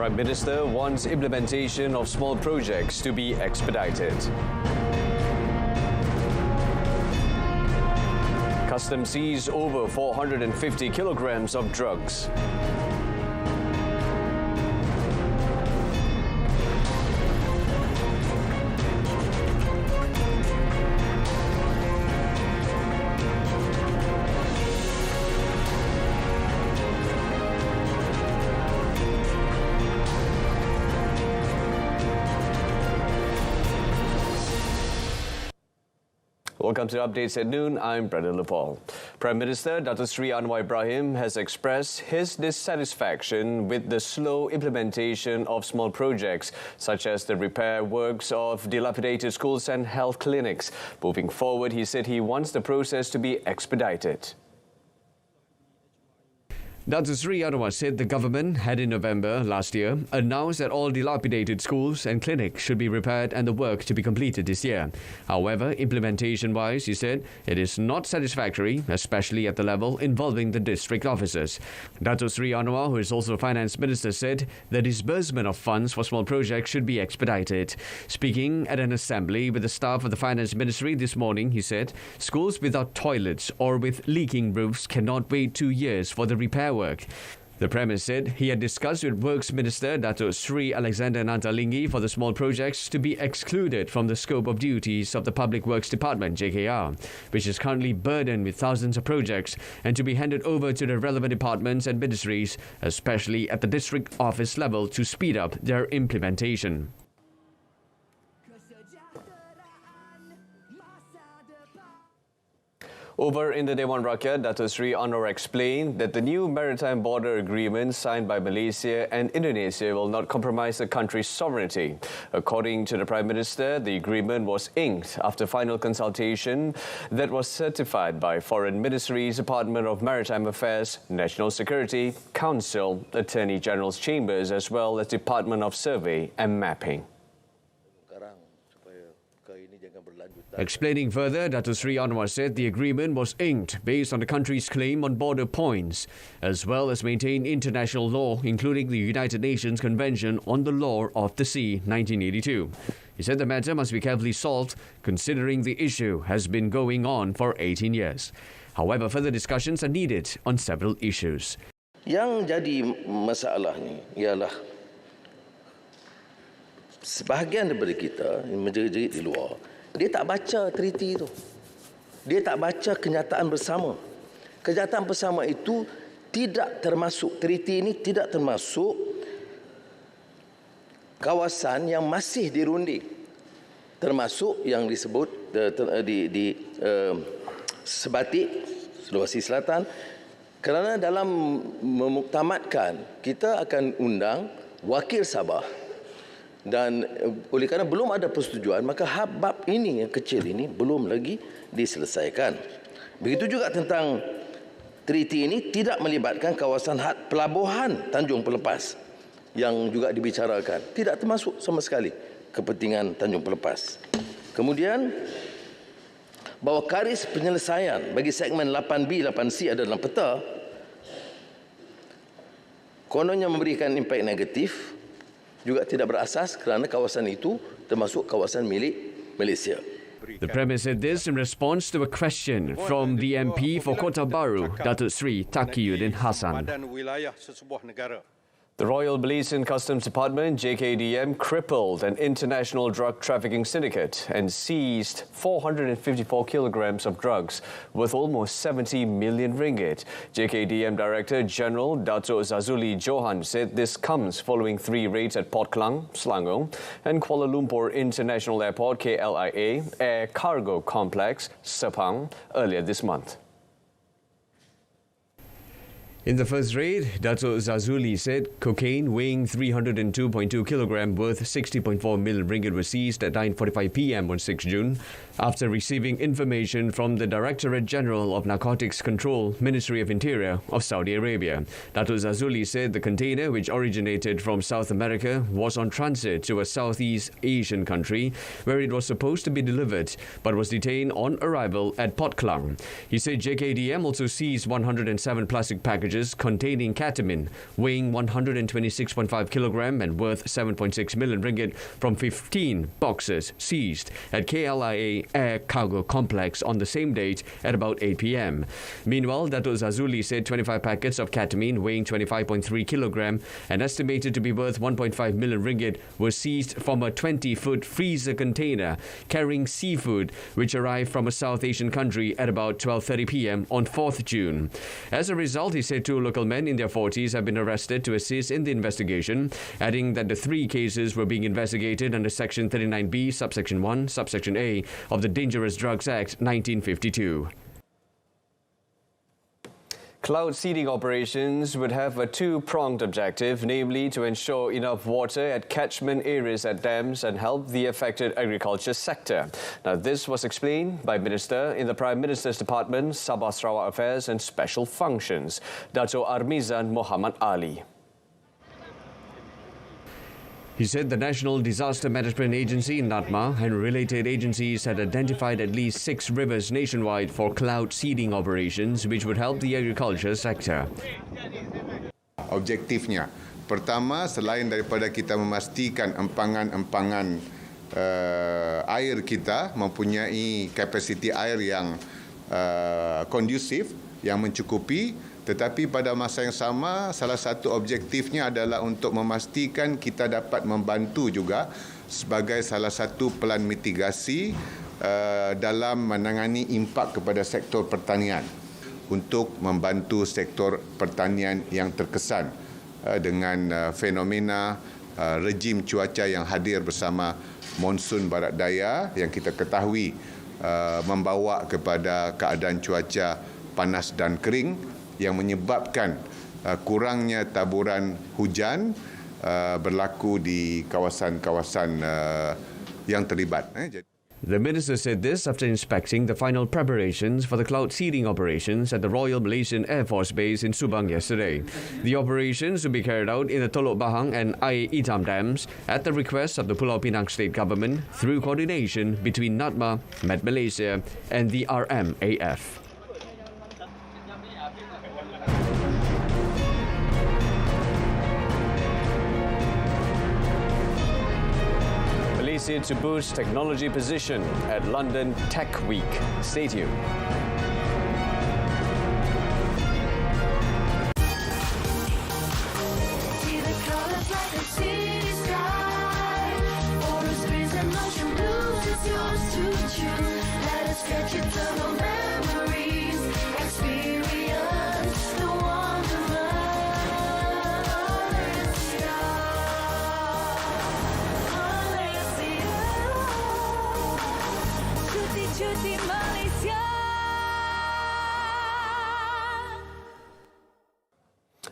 Prime Minister wants implementation of small projects to be expedited. Customs seized over 450 kilograms of drugs. Welcome to Updates at Noon. I'm Brendan Lepal. Prime Minister Dato Sri Anwar Ibrahim has expressed his dissatisfaction with the slow implementation of small projects, such as the repair works of dilapidated schools and health clinics. Moving forward, he said he wants the process to be expedited. Dato Sri Anwar said the government had in November last year announced that all dilapidated schools and clinics should be repaired and the work to be completed this year. However, implementation-wise, he said, it is not satisfactory, especially at the level involving the district officers. Dato Sri Anwar, who is also Finance Minister, said the disbursement of funds for small projects should be expedited. Speaking at an assembly with the staff of the Finance Ministry this morning, he said, schools without toilets or with leaking roofs cannot wait 2 years for the repair work. The Premier said he had discussed with Works Minister Dato Sri Alexander Nantalingi for the small projects to be excluded from the scope of duties of the Public Works Department, JKR, which is currently burdened with thousands of projects, and to be handed over to the relevant departments and ministries, especially at the district office level, to speed up their implementation. Over in the Dewan Rakyat, Dato Sri Anwar explained that the new maritime border agreement signed by Malaysia and Indonesia will not compromise the country's sovereignty. According to the Prime Minister, the agreement was inked after final consultation that was certified by Foreign Ministry's Department of Maritime Affairs, National Security, Council, Attorney General's Chambers, as well as Department of Survey and Mapping. Explaining further, Dato Sri Anwar said the agreement was inked based on the country's claim on border points, as well as maintain international law, including the United Nations Convention on the Law of the Sea, 1982. He said the matter must be carefully solved, considering the issue has been going on for 18 years. However, further discussions are needed on several issues. Yang jadi masalah ni ialah sebahagian daripada kita yang menjerit-jerit di luar, dia tak baca treaty itu. Dia tak baca kenyataan bersama. Kenyataan bersama itu tidak termasuk, treaty ini tidak termasuk kawasan yang masih dirunding. Termasuk yang disebut di Sebatik, Sulawesi Selatan. Kerana dalam memuktamadkan, kita akan undang wakil Sabah. Dan oleh kerana belum ada persetujuan, maka bab ini yang kecil ini belum lagi diselesaikan. Begitu juga tentang treaty ini tidak melibatkan kawasan had pelabuhan Tanjung Pelepas yang juga dibicarakan. Tidak termasuk sama sekali kepentingan Tanjung Pelepas. Kemudian, bahawa garis penyelesaian bagi segmen 8B, 8C ada dalam peta, kononnya memberikan impak negatif, juga tidak berasas kerana kawasan itu termasuk kawasan milik Malaysia. The Premier said this in response to a question from the MP for Kota Baru, Datuk Sri Taqiyuddin Hassan. The Royal Malaysian Customs Department, JKDM, crippled an international drug trafficking syndicate and seized 454 kilograms of drugs worth almost 70 million ringgit. JKDM Director General Dato Zazuli Johan said this comes following 3 raids at Port Klang, Selangor, and Kuala Lumpur International Airport, KLIA, Air Cargo Complex, Sepang, earlier this month. In the first raid, Dato Zazuli said cocaine weighing 302.2 kg worth 60.4 million ringgit was seized at 9:45 p.m. on 6 June after receiving information from the Directorate General of Narcotics Control, Ministry of Interior of Saudi Arabia. Dato Zazuli said the container, which originated from South America, was on transit to a Southeast Asian country where it was supposed to be delivered but was detained on arrival at Port Klang. He said JKDM also seized 107 plastic packages pouches containing ketamine, weighing 126.5 kilogram and worth 7.6 million ringgit from 15 boxes seized at KLIA Air Cargo Complex on the same date at about 8 p.m. Meanwhile, Dato' Zazuli said 25 packets of ketamine weighing 25.3 kilogram and estimated to be worth 1.5 million ringgit were seized from a 20-foot freezer container carrying seafood, which arrived from a South Asian country at about 12:30 p.m. on 4th June. As a result, he said 2 local men in their 40s have been arrested to assist in the investigation, adding that the 3 cases were being investigated under Section 39B, Subsection 1, Subsection A of the Dangerous Drugs Act 1952. Cloud seeding operations would have a 2-pronged objective, namely to ensure enough water at catchment areas at dams and help the affected agriculture sector. Now, this was explained by Minister in the Prime Minister's Department, Sabah Sarawak Affairs and Special Functions, Dato' Armizan Muhammad Ali. He said the National Disaster Management Agency, NADMA, and related agencies had identified at least 6 rivers nationwide for cloud seeding operations, which would help the agriculture sector. Objektifnya, pertama, selain daripada kita memastikan empangan-empangan air kita mempunyai kapasiti air yang kondusif, yang mencukupi, tetapi pada masa yang sama, salah satu objektifnya adalah untuk memastikan kita dapat membantu juga sebagai salah satu pelan mitigasi dalam menangani impak kepada sektor pertanian untuk membantu sektor pertanian yang terkesan dengan fenomena rejim cuaca yang hadir bersama monsun barat daya yang kita ketahui membawa kepada keadaan cuaca panas dan kering yang menyebabkan kurangnya taburan hujan berlaku di kawasan-kawasan yang terlibat. The minister said this after inspecting the final preparations for the cloud seeding operations at the Royal Malaysian Air Force Base in Subang yesterday. The operations will be carried out in the Teluk Bahang and Air Itam dams at the request of the Pulau Pinang State Government through coordination between NADMA, Met Malaysia and the RMAF. To boost technology position at London Tech Week. Stay tuned.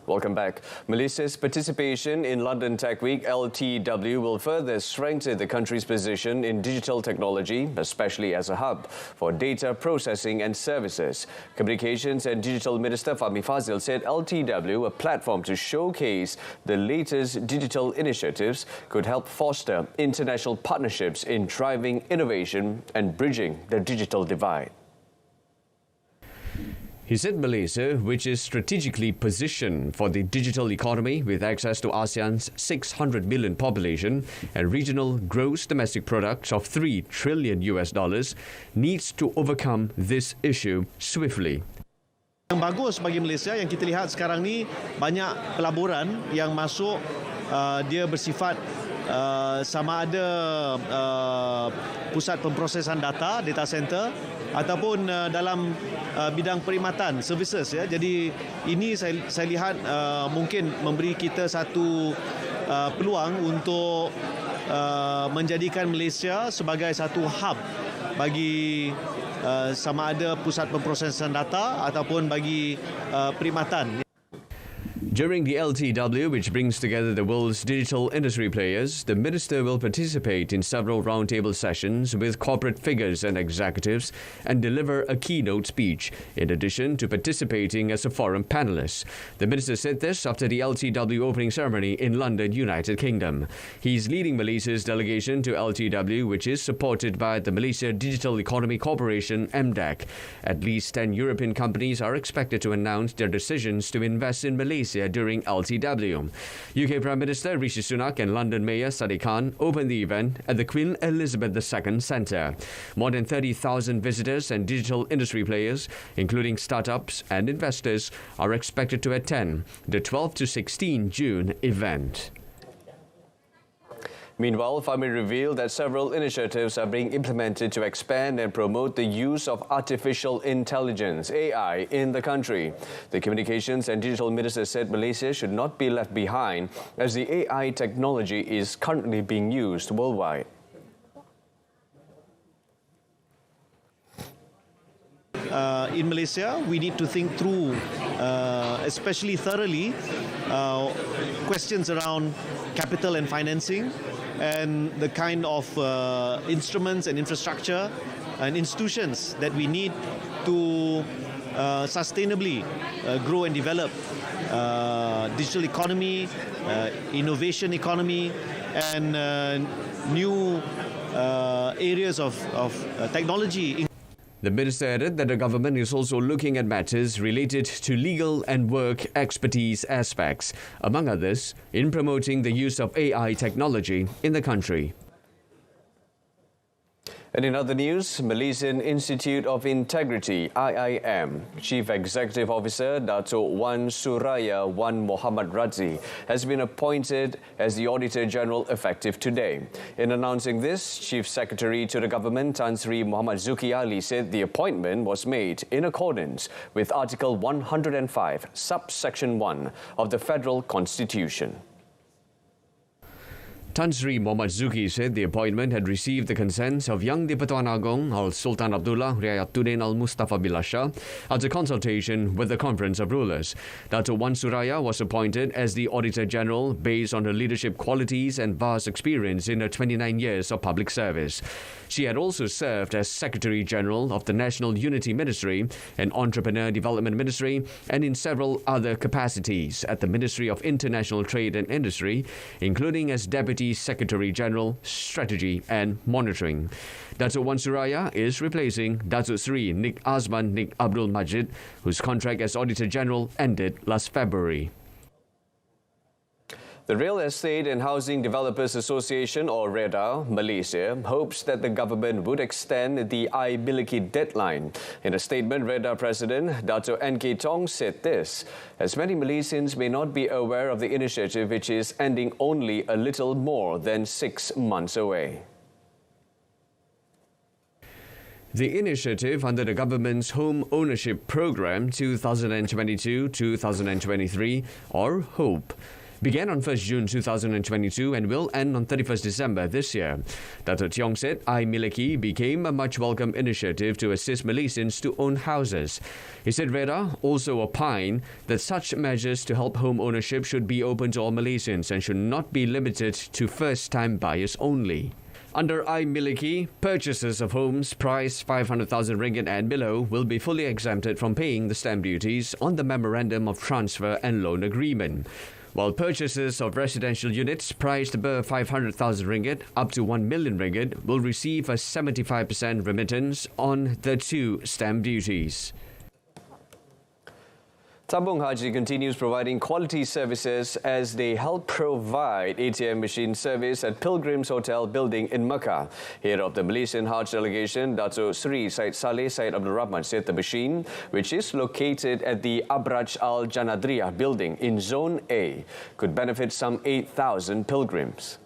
Welcome back. Malaysia's participation in London Tech Week, LTW, will further strengthen the country's position in digital technology, especially as a hub for data processing and services. Communications and Digital Minister Fahmi Fazil said LTW, a platform to showcase the latest digital initiatives, could help foster international partnerships in driving innovation and bridging the digital divide. He said Malaysia, which is strategically positioned for the digital economy with access to ASEAN's 600 million population and regional gross domestic product of $3 trillion, needs to overcome this issue swiftly. Yang bagus bagi Malaysia yang kita lihat sekarang ni, banyak pelaburan yang masuk, dia bersifat sama ada pusat pemprosesan data center, ataupun dalam bidang perkhidmatan, services, ya. Jadi ini saya lihat mungkin memberi kita satu peluang untuk menjadikan Malaysia sebagai satu hub bagi sama ada pusat pemprosesan data ataupun bagi perkhidmatan. During the LTW, which brings together the world's digital industry players, the minister will participate in several roundtable sessions with corporate figures and executives and deliver a keynote speech, in addition to participating as a forum panelist. The minister said this after the LTW opening ceremony in London, United Kingdom. He's leading Malaysia's delegation to LTW, which is supported by the Malaysia Digital Economy Corporation, MDEC. At least 10 European companies are expected to announce their decisions to invest in Malaysia during LTW. UK Prime Minister Rishi Sunak and London Mayor Sadiq Khan opened the event at the Queen Elizabeth II Centre. More than 30,000 visitors and digital industry players, including startups and investors, are expected to attend the 12 to 16 June event. Meanwhile, Fahmi revealed that several initiatives are being implemented to expand and promote the use of artificial intelligence, AI, in the country. The Communications and Digital Minister said Malaysia should not be left behind as the AI technology is currently being used worldwide. In Malaysia, we need to think through, especially thoroughly, questions around capital and financing and the kind of instruments and infrastructure and institutions that we need to sustainably grow and develop digital economy, innovation economy, and new areas of technology. The minister added that the government is also looking at matters related to legal and work expertise aspects, among others, in promoting the use of AI technology in the country. And in other news, Malaysian Institute of Integrity, IIM, Chief Executive Officer Dato' Wan Suraya Wan Muhammad Razi has been appointed as the Auditor General effective today. In announcing this, Chief Secretary to the Government Tan Sri Muhammad Zuki Ali said the appointment was made in accordance with Article 105, Subsection 1 of the Federal Constitution. Tan Sri Muhammad Zuki said the appointment had received the consent of Yang di-Pertuan Agong Al-Sultan Abdullah Riayatuddin Al-Mustafa Billah Shah after consultation with the Conference of Rulers. Dato' Wan Suraya was appointed as the Auditor General based on her leadership qualities and vast experience in her 29 years of public service. She had also served as Secretary General of the National Unity Ministry and Entrepreneur Development Ministry and in several other capacities at the Ministry of International Trade and Industry, including as Deputy Secretary General, Strategy and Monitoring. Dato' Wan Suraya is replacing Dato' Sri Nik Azman Nik Abdul Majid, whose contract as Auditor General ended last February. The Real Estate and Housing Developers Association, or REDA, Malaysia, hopes that the government would extend the I-Miliki deadline. In a statement, REDA President Dato' N.K. Tong said this, as many Malaysians may not be aware of the initiative, which is ending only a little more than 6 months away. The initiative under the government's Home Ownership Programme 2022-2023, or HOPE, began on 1st June 2022 and will end on 31st December this year. Dato' Tiong said I-Miliki became a much welcome initiative to assist Malaysians to own houses. He said REDA also opined that such measures to help home ownership should be open to all Malaysians and should not be limited to first-time buyers only. Under I-Miliki, purchases of homes priced 500,000 ringgit and below will be fully exempted from paying the stamp duties on the Memorandum of Transfer and Loan Agreement, while purchases of residential units priced above 500,000 ringgit up to 1 million ringgit will receive a 75% remittance on the two stamp duties. Tabung Haji continues providing quality services as they help provide ATM machine service at Pilgrims Hotel building in Mecca. Head of the Malaysian Hajj delegation, Dato' Sri Said Saleh Said Abdul Rahman, said the machine, which is located at the Abraj Al Janadriyah building in Zone A, could benefit some 8,000 pilgrims.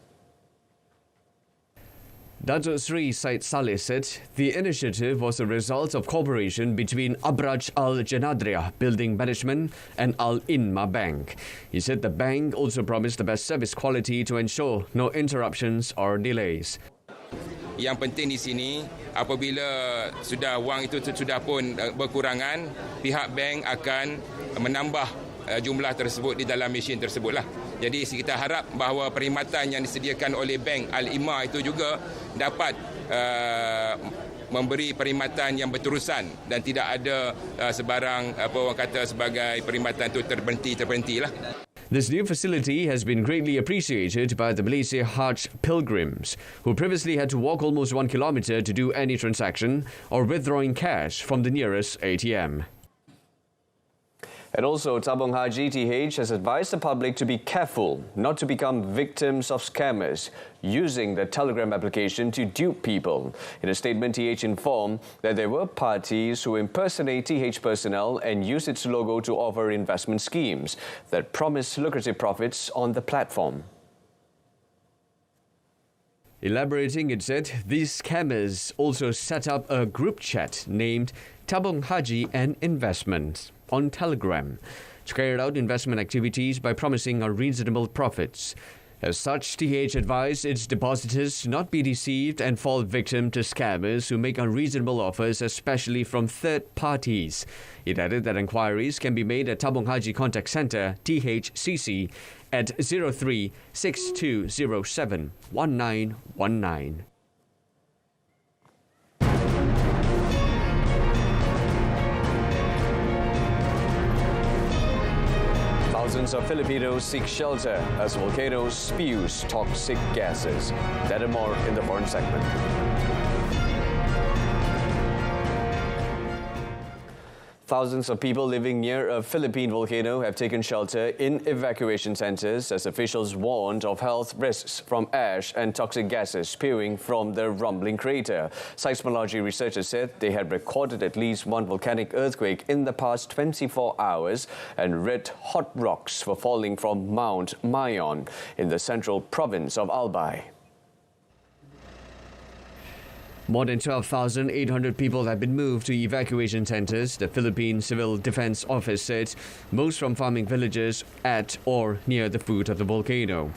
Dato' Sri Said Saleh said the initiative was a result of cooperation between Abraj Al Janadriyah Building Management and Al Inma Bank. He said the bank also promised the best service quality to ensure no interruptions or delays. Yang penting di sini, apabila sudah wang itu sudah pun berkurangan, pihak bank akan menambah jumlah tersebut di dalam mesin tersebutlah. Jadi kita harap bahawa perkhidmatan yang disediakan oleh Bank Al-Ima itu juga dapat memberi perkhidmatan yang berterusan dan tidak ada sebarang orang kata sebagai perkhidmatan itu terberhentilah. This new facility has been greatly appreciated by the Malaysia Hajj pilgrims, who previously had to walk almost 1 kilometre to do any transaction or withdrawing cash from the nearest ATM. And also, Tabung Haji TH has advised the public to be careful not to become victims of scammers using the Telegram application to dupe people. In a statement, TH informed that there were parties who impersonate TH personnel and use its logo to offer investment schemes that promise lucrative profits on the platform. Elaborating, it said, these scammers also set up a group chat named Tabung Haji and Investment on Telegram to carry out investment activities by promising unreasonable profits. As such, TH advised its depositors not be deceived and fall victim to scammers who make unreasonable offers, especially from third parties. It added that inquiries can be made at Tabung Haji Contact Centre, THCC, at 03 6207 1919. Thousands of Filipinos seek shelter as volcano spews toxic gases. That and more in the foreign segment. Thousands of people living near a Philippine volcano have taken shelter in evacuation centers as officials warned of health risks from ash and toxic gases spewing from the rumbling crater. Seismology researchers said they had recorded at least one volcanic earthquake in the past 24 hours, and red hot rocks were falling from Mount Mayon in the central province of Albay. More than 12,800 people have been moved to evacuation centers, the Philippine Civil Defense Office said, most from farming villages at or near the foot of the volcano.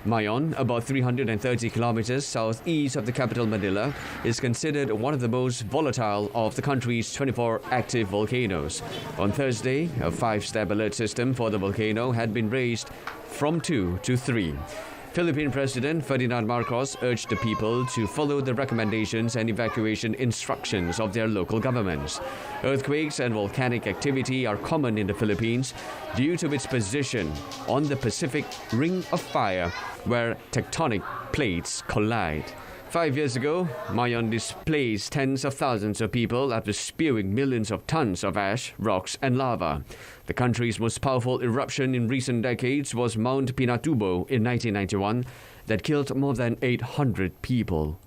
Mayon, about 330 kilometers southeast of the capital Manila, is considered one of the most volatile of the country's 24 active volcanoes. On Thursday, a 5-step alert system for the volcano had been raised from 2 to 3. Philippine President Ferdinand Marcos urged the people to follow the recommendations and evacuation instructions of their local governments. Earthquakes and volcanic activity are common in the Philippines due to its position on the Pacific Ring of Fire, where tectonic plates collide. 5 years ago, Mayon displaced tens of thousands of people after spewing millions of tons of ash, rocks and lava. The country's most powerful eruption in recent decades was Mount Pinatubo in 1991 that killed more than 800 people.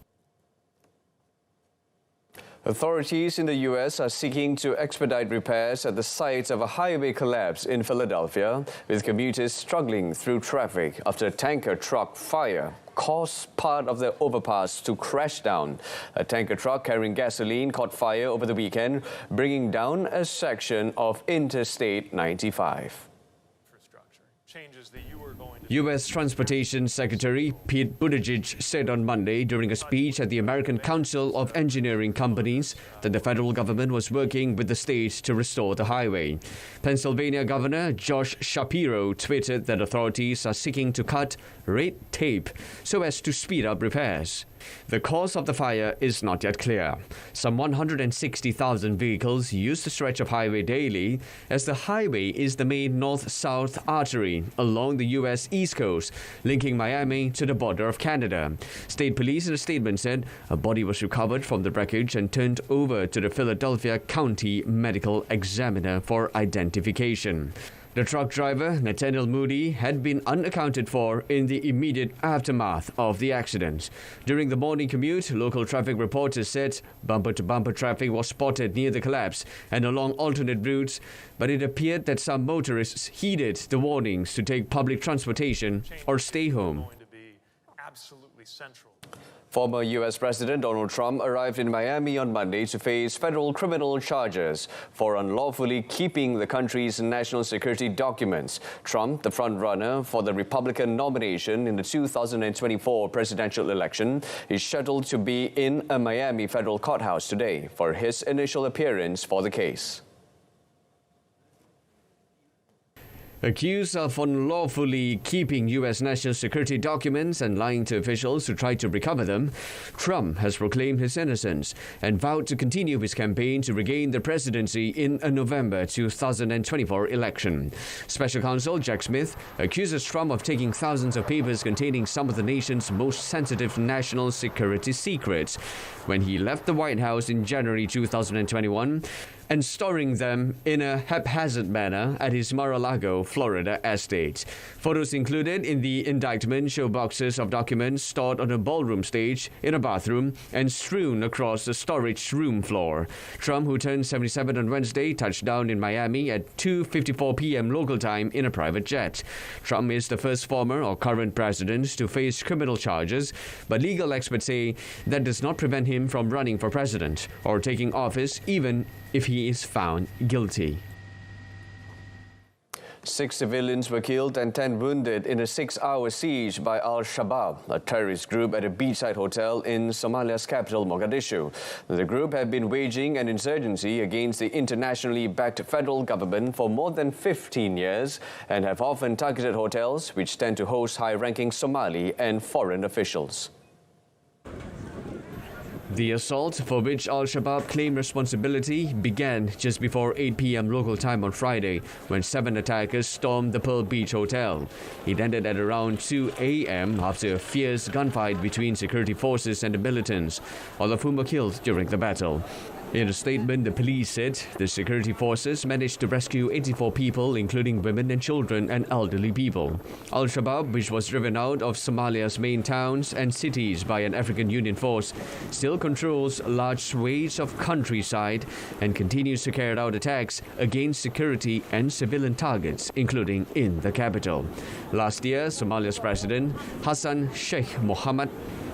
Authorities in the U.S. are seeking to expedite repairs at the site of a highway collapse in Philadelphia, with commuters struggling through traffic after a tanker truck fire caused part of the overpass to crash down. A tanker truck carrying gasoline caught fire over the weekend, bringing down a section of Interstate 95. U.S. Transportation Secretary Pete Buttigieg said on Monday during a speech at the American Council of Engineering Companies that the federal government was working with the states to restore the highway. Pennsylvania Governor Josh Shapiro tweeted that authorities are seeking to cut red tape so as to speed up repairs. The cause of the fire is not yet clear. Some 160,000 vehicles use the stretch of highway daily, as the highway is the main north-south artery along the U.S. East Coast, linking Miami to the border of Canada. State police in a statement said a body was recovered from the wreckage and turned over to the Philadelphia County Medical Examiner for identification. The truck driver, Nathaniel Moody, had been unaccounted for in the immediate aftermath of the accident. During the morning commute, local traffic reporters said bumper-to-bumper traffic was spotted near the collapse and along alternate routes, but it appeared that some motorists heeded the warnings to take public transportation or stay home. Former U.S. President Donald Trump arrived in Miami on Monday to face federal criminal charges for unlawfully keeping the country's national security documents. Trump, the front-runner for the Republican nomination in the 2024 presidential election, is scheduled to be in a Miami federal courthouse today for his initial appearance for the case. Accused of unlawfully keeping U.S. national security documents and lying to officials who tried to recover them, Trump has proclaimed his innocence and vowed to continue his campaign to regain the presidency in a November 2024 election. Special Counsel Jack Smith accuses Trump of taking thousands of papers containing some of the nation's most sensitive national security secrets when he left the White House in January 2021 and storing them in a haphazard manner at his Mar-a-Lago, Florida estate. Photos included in the indictment show boxes of documents stored on a ballroom stage, in a bathroom, and strewn across the storage room floor. Trump, who turned 77 on Wednesday, touched down in Miami at 2:54 p.m. local time in a private jet. Trump is the first former or current president to face criminal charges, but legal experts say that does not prevent him from running for president or taking office even if he is found guilty. 6 civilians were killed and 10 wounded in a 6-hour siege by Al-Shabaab, a terrorist group at a beachside hotel in Somalia's capital, Mogadishu. The group have been waging an insurgency against the internationally backed federal government for more than 15 years and have often targeted hotels which tend to host high-ranking Somali and foreign officials. The assault, for which Al-Shabaab claimed responsibility, began just before 8 p.m. local time on Friday when 7 attackers stormed the Pearl Beach Hotel. It ended at around 2 a.m. after a fierce gunfight between security forces and the militants, all of whom were killed during the battle. In a statement, the police said the security forces managed to rescue 84 people, including women and children and elderly people. Al-Shabaab, which was driven out of Somalia's main towns and cities by an African Union force, still controls large swathes of countryside and continues to carry out attacks against security and civilian targets, including in the capital. Last year, Somalia's president, Hassan Sheikh Mohammed,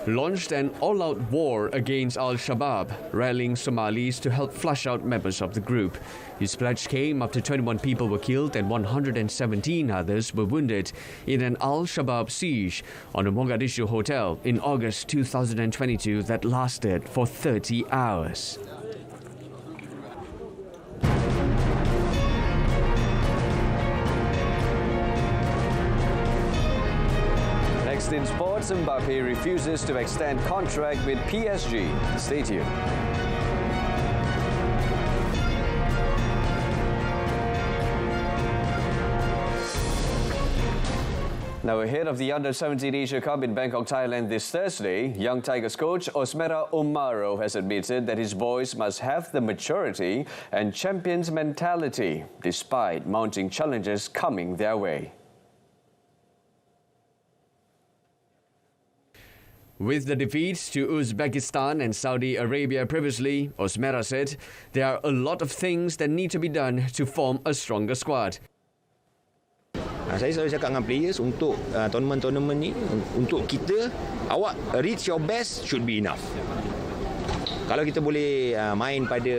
launched an all-out war against Al-Shabaab, rallying Somalis to help flush out members of the group. His pledge came after 21 people were killed and 117 others were wounded in an Al-Shabaab siege on a Mogadishu hotel in August 2022 that lasted for 30 hours. Next in sports, Mbappe refuses to extend contract with PSG. Stay tuned. Now, ahead of the Under-17 Asia Cup in Bangkok, Thailand this Thursday, young Tigers coach Osmera Omaro has admitted that his boys must have the maturity and champions mentality, despite mounting challenges coming their way. With the defeats to Uzbekistan and Saudi Arabia previously, Osmera said there are a lot of things that need to be done to form a stronger squad. Saya selalu cakap dengan players untuk tournament-tournament ni, untuk kita, awak reach your best should be enough. Kalau kita boleh main pada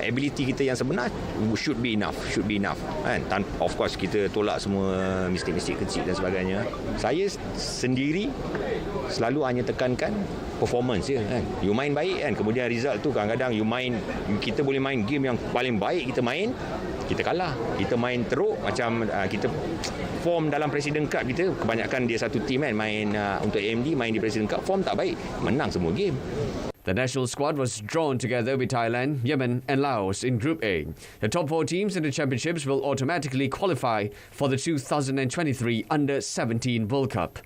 ability kita yang sebenar, should be enough kan. Of course kita tolak semua mistik-mistik kecil dan sebagainya. Saya sendiri selalu hanya tekankan performance je kan. You main baik kan, kemudian result tu kadang-kadang kita boleh main game yang paling baik kita main, kita kalah. Kita main teruk macam kita form dalam President Cup kita, kebanyakan dia satu team kan main untuk AMD, main di President Cup, form tak baik, menang semua game. The national squad was drawn together with Thailand, Yemen and Laos in Group A. The top 4 teams in the championships will automatically qualify for the 2023 Under-17 World Cup.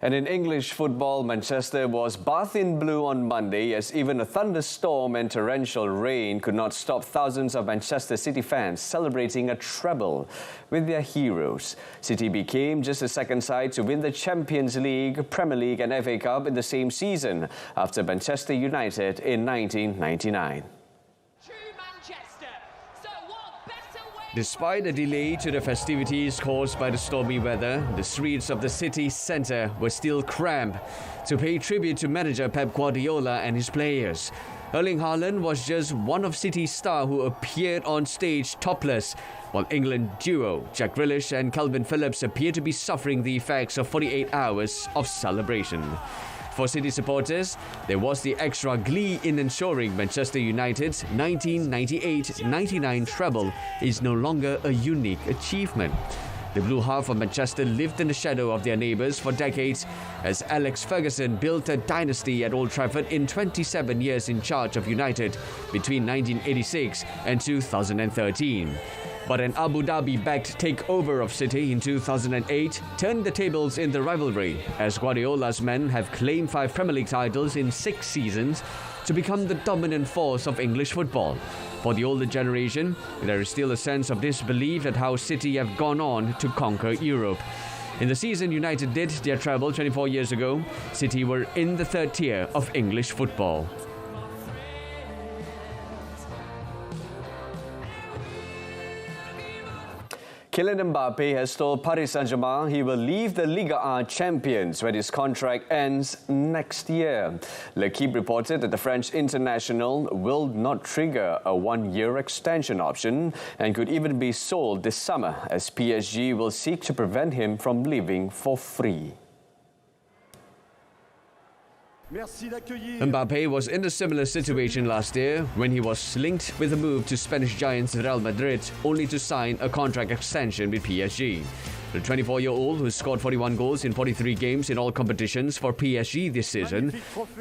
And in English football, Manchester was bathed in blue on Monday as even a thunderstorm and torrential rain could not stop thousands of Manchester City fans celebrating a treble with their heroes. City became just the second side to win the Champions League, Premier League and FA Cup in the same season after Manchester United in 1999. Despite a delay to the festivities caused by the stormy weather, the streets of the city centre were still crammed to pay tribute to manager Pep Guardiola and his players. Erling Haaland was just one of City's stars who appeared on stage topless, while England duo Jack Grealish and Calvin Phillips appear to be suffering the effects of 48 hours of celebration. For City supporters, there was the extra glee in ensuring Manchester United's 1998-99 treble is no longer a unique achievement. The blue half of Manchester lived in the shadow of their neighbours for decades as Alex Ferguson built a dynasty at Old Trafford in 27 years in charge of United between 1986 and 2013. But an Abu Dhabi-backed takeover of City in 2008 turned the tables in the rivalry, as Guardiola's men have claimed 5 Premier League titles in 6 seasons to become the dominant force of English football. For the older generation, there is still a sense of disbelief at how City have gone on to conquer Europe. In the season United did their treble 24 years ago, City were in the 3rd tier of English football. Kylian Mbappe has told Paris Saint-Germain he will leave the Ligue 1 champions when his contract ends next year. L'Equipe reported that the French international will not trigger a 1-year extension option and could even be sold this summer, as PSG will seek to prevent him from leaving for free. Mbappe was in a similar situation last year when he was linked with a move to Spanish giants Real Madrid, only to sign a contract extension with PSG. The 24-year-old, who scored 41 goals in 43 games in all competitions for PSG this season,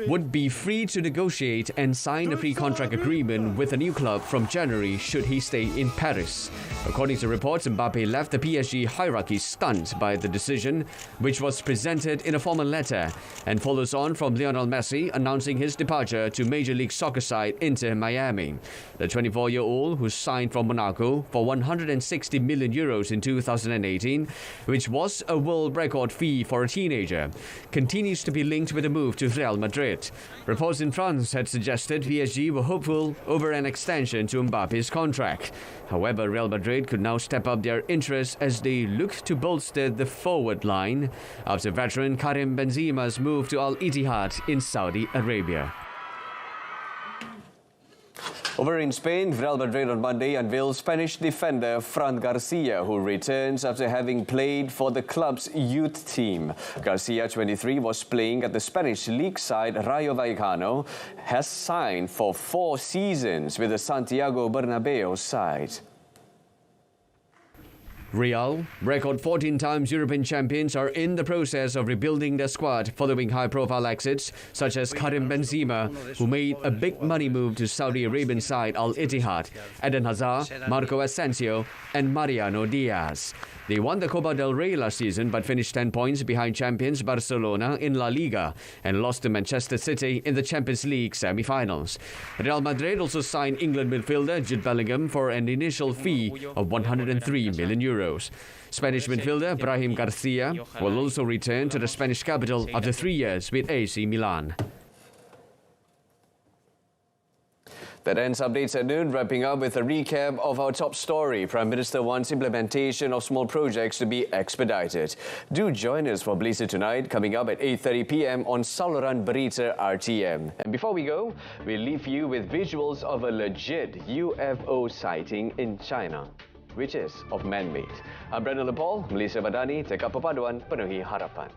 would be free to negotiate and sign a pre-contract agreement with a new club from January should he stay in Paris. According to reports, Mbappe left the PSG hierarchy stunned by the decision, which was presented in a formal letter, and follows on from Lionel Messi announcing his departure to Major League Soccer side Inter Miami. The 24-year-old, who signed from Monaco for 160 million euros in 2018, which was a world record fee for a teenager, continues to be linked with a move to Real Madrid. Reports in France had suggested PSG were hopeful over an extension to Mbappe's contract. However, Real Madrid could now step up their interest as they look to bolster the forward line after veteran Karim Benzema's move to Al Ittihad in Saudi Arabia. Over in Spain, Real Madrid on Monday unveiled Spanish defender Fran Garcia, who returns after having played for the club's youth team. Garcia, 23, was playing at the Spanish league side Rayo Vallecano, has signed for 4 seasons with the Santiago Bernabeu side. Real, record 14 times European champions, are in the process of rebuilding their squad following high-profile exits such as Karim Benzema, who made a big money move to Saudi Arabian side Al Ittihad, Eden Hazard, Marco Asensio and Mariano Diaz. They won the Copa del Rey last season but finished 10 points behind champions Barcelona in La Liga and lost to Manchester City in the Champions League semi-finals. Real Madrid also signed England midfielder Jude Bellingham for an initial fee of 103 million euros. Spanish midfielder Brahim Garcia will also return to the Spanish capital after 3 years with AC Milan. That ends updates at noon, wrapping up with a recap of our top story. Prime Minister wants implementation of small projects to be expedited. Do join us for Blizzard tonight, coming up at 8:30 p.m. on saluran Berita RTM. And before we go, we'll leave you with visuals of a legit UFO sighting in China, which is of man-made. I'm Brandon Lepol, Malaysia Madani, Tekap Perpaduan, Penuhi Harapan.